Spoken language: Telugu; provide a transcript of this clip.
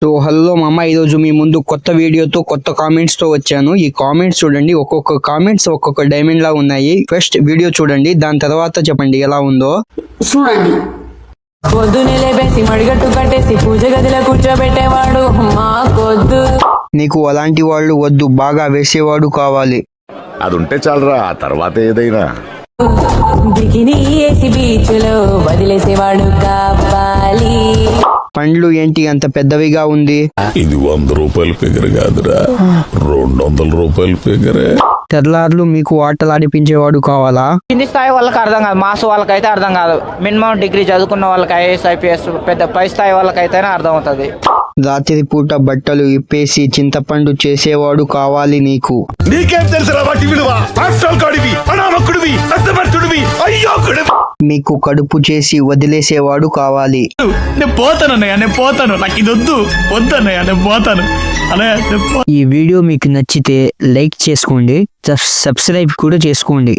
సో హలో మామ, ఈరోజు మీ ముందు కొత్త వీడియోతో కొత్త కామెంట్స్ తో వచ్చాను. ఈ కామెంట్స్ చూడండి, ఒక్కొక్క కామెంట్స్ ఒక్కొక్క డైమండ్ లా ఉన్నాయి. ఫస్ట్ వీడియో చూడండి, దాని తర్వాత చెప్పండి ఎలా ఉందో. చూడండి. పొద్దునే లేపేసి మడిగట్టు కట్టేసి పూజ గదిలో కూర్చోబెట్టేవాడు మాకొద్దు. నీకు అలాంటి వాళ్ళు వద్దు, బాగా వేసేవాడు కావాలి. అది ఉంటే చాలరా, ఆ తర్వాత ఏదైనా. బికినీ వేసి బీచ్ లో వదిలేసేవాడు కావాలి. పండ్లు ఏంటి అంత పెద్దవిగా ఉంది? ఇది 100 రూపాయల ఫిగర్ కాదురా, 200 రూపాయల ఫిగరే. తెల్లార్లు మీకు ఆటలు ఆడిపించేవాడు కావాలా? కింది స్థాయి వాళ్ళకి అర్థం కాదు, మాస్ వాళ్ళకైతే అర్థం కాదు. మినిమం డిగ్రీ చదువుకున్న వాళ్ళకి ఐఏఎస్ ఐపీఎస్ పెద్ద పై స్థాయి వాళ్ళకైతేనే అర్థం అవుతుంది. రాత్రి పూట బట్టలు ఇప్పేసి చింతపండు చేసేవాడు కావాలి నీకు. నీకేం తెలుసురా వాటి విలువ? కాడివి, అనామకుడివి, అసమర్థుడివి, అయ్యోకుడివి. మీకు కడుపు చేసి వదిలేసేవాడు కావాలి. నేను పోతాను, నాకు ఇది వద్దన్నయ్య, నేను పోతాను. ఈ వీడియో మీకు నచ్చితే లైక్ చేసుకోండి, సబ్స్క్రైబ్ కూడా చేసుకోండి.